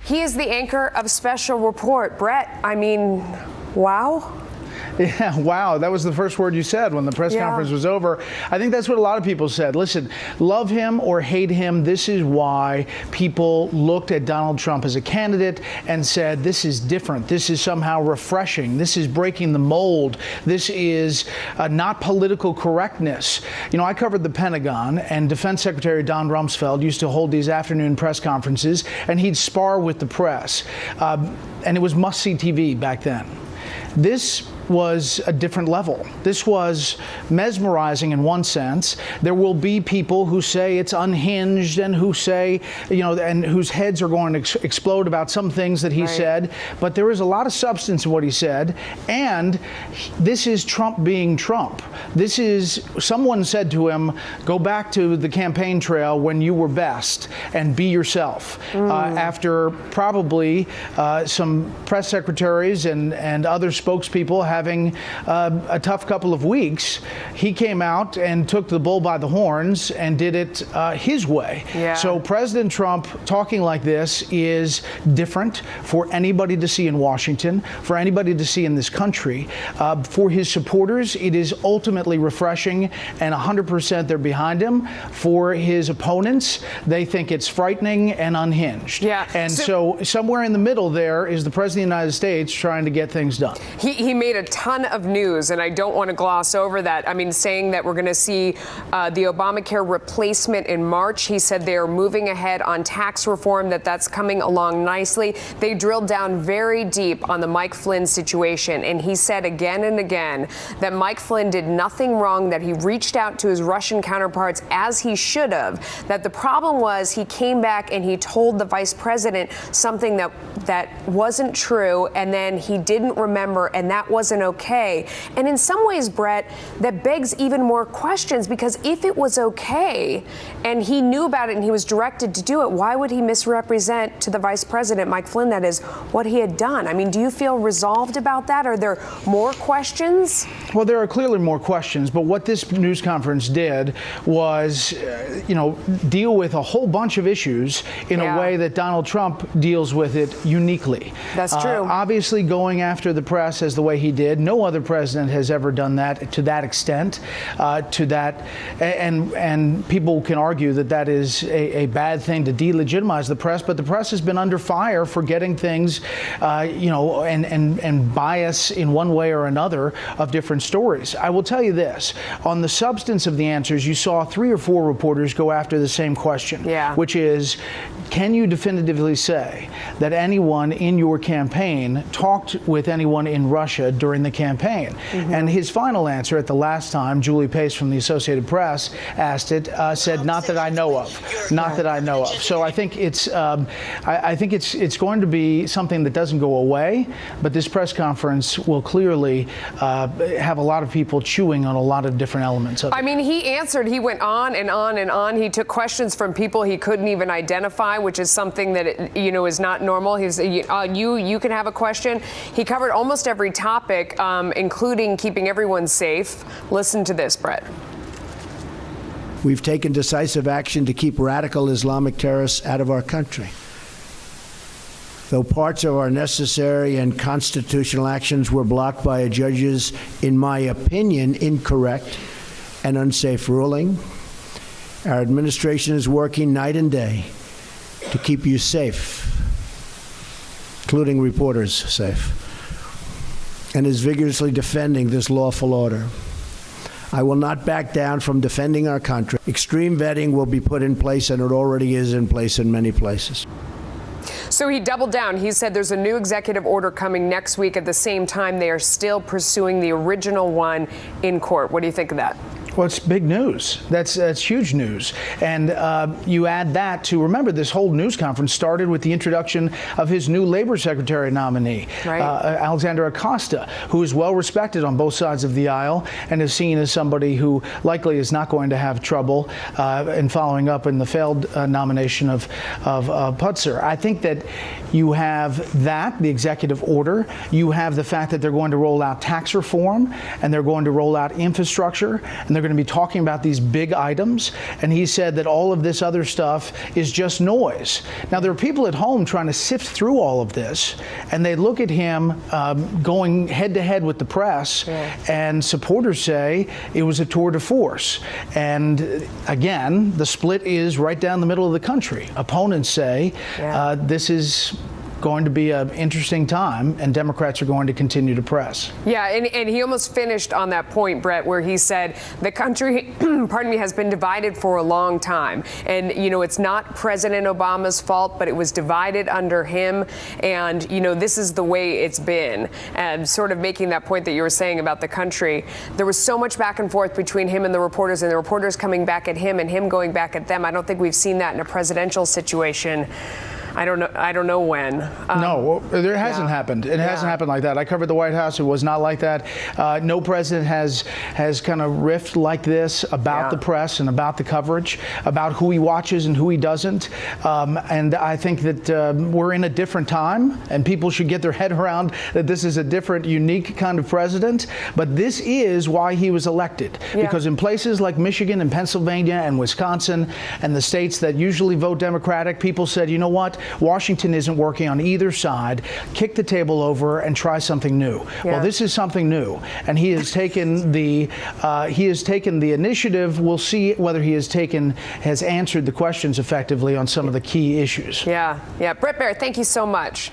He is the anchor of Special Report. Brett, I mean, wow. Yeah, wow. That was the first word you said when the press conference was over. I think that's what a lot of people said. Listen, love him or hate him, this is why people looked at Donald Trump as a candidate and said, this is different. This is somehow refreshing. This is breaking the mold. This is not political correctness. You know, I covered the Pentagon, and Defense Secretary Don Rumsfeld used to hold these afternoon press conferences, and he'd spar with the press. And it was must-see TV back then. This was a different level. This was mesmerizing in one sense. There will be people who say it's unhinged and who say, you know, and whose heads are going to explode about some things that he said. But there is a lot of substance in what he said. And this is Trump being Trump. This is, someone said to him, go back to the campaign trail when you were best and be yourself. After probably some press secretaries and other spokespeople having a tough couple of weeks, he came out and took the bull by the horns and did it his way. So President Trump talking like this is different for anybody to see in Washington, for anybody to see in this country. For his supporters, it is ultimately refreshing, and 100% they're behind him. For his opponents, they think it's frightening and unhinged. And so somewhere in the middle there is the President of the United States trying to get things done. He made a ton of news, and I don't want to gloss over that. I mean, saying that we're going to see the Obamacare replacement in March. He said they are moving ahead on tax reform, that's coming along nicely. They drilled down very deep on the Mike Flynn situation, and he said again and again that Mike Flynn did nothing wrong, that he reached out to his Russian counterparts as he should have, that the problem was he came back and he told the vice president something that wasn't true, and then he didn't remember, and that wasn't okay. And in some ways, Brett, that begs even more questions, because if it was okay and he knew about it and he was directed to do it, why would he misrepresent to the vice president, Mike Flynn, that is, what he had done? I mean, do you feel resolved about that? Are there more questions? Well, there are clearly more questions, but what this news conference did was, deal with a whole bunch of issues in a way that Donald Trump deals with it uniquely. That's true. Obviously, going after the press as the way he did. No other president has ever done that to that extent, and people can argue that that is a bad thing to delegitimize the press, but the press has been under fire for getting things, and bias in one way or another of different stories. I will tell you this, on the substance of the answers, you saw 3 or 4 reporters go after the same question, which is, can you definitively say that anyone in your campaign talked with anyone in Russia during the campaign? And his final answer at the last time, Julie Pace from the Associated Press asked it, said, not that I know of. Not that I know of. So I think it's going to be something that doesn't go away, but this press conference will clearly have a lot of people chewing on a lot of different elements of it. I mean, he answered, he went on and on and on. He took questions from people he couldn't even identify, which is something that, is not normal. He's, you can have a question. He covered almost every topic, including keeping everyone safe. Listen to this, Brett. We've taken decisive action to keep radical Islamic terrorists out of our country. Though parts of our necessary and constitutional actions were blocked by a judge's, in my opinion, incorrect and unsafe ruling, our administration is working night and day to keep you safe, including reporters safe, and is vigorously defending this lawful order. I will not back down from defending our country. Extreme vetting will be put in place, and it already is in place in many places. So he doubled down. He said there's a new executive order coming next week. At the same time, they are still pursuing the original one in court. What do you think of that? Well, it's big news. That's huge news. And you add that to, remember, this whole news conference started with the introduction of his new labor secretary nominee, Alexander Acosta, who is well respected on both sides of the aisle and is seen as somebody who likely is not going to have trouble in following up in the failed nomination of Putzer. I think that you have that, the executive order. You have the fact that they're going to roll out tax reform, and they're going to roll out infrastructure, and they're going going to be talking about these big items, and he said that all of this other stuff is just noise. Now, there are people at home trying to sift through all of this, and they look at him going head-to-head with the press, and supporters say it was a tour de force. And again, the split is right down the middle of the country. Opponents say this is going to be an interesting time, and Democrats are going to continue to press. Yeah, and he almost finished on that point, Brett, where he said the country, pardon me, has been divided for a long time. And, you know, it's not President Obama's fault, but it was divided under him. And, you know, this is the way it's been. And sort of making that point that you were saying about the country, there was so much back and forth between him and the reporters coming back at him and him going back at them. I don't think we've seen that in a presidential situation. I don't know when. No, there hasn't happened. It hasn't happened like that. I covered the White House. It was not like that. No president has kind of riffed like this about the press and about the coverage, about who he watches and who he doesn't. And I think that we're in a different time, and people should get their head around that this is a different, unique kind of president. But this is why he was elected. Because in places like Michigan and Pennsylvania and Wisconsin and the states that usually vote Democratic, people said, you know what? Washington isn't working on either side. Kick the table over and try something new. Well, this is something new, and he has taken the initiative. We'll see whether he has answered the questions effectively on some of the key issues. Yeah. Brett Baier, thank you so much.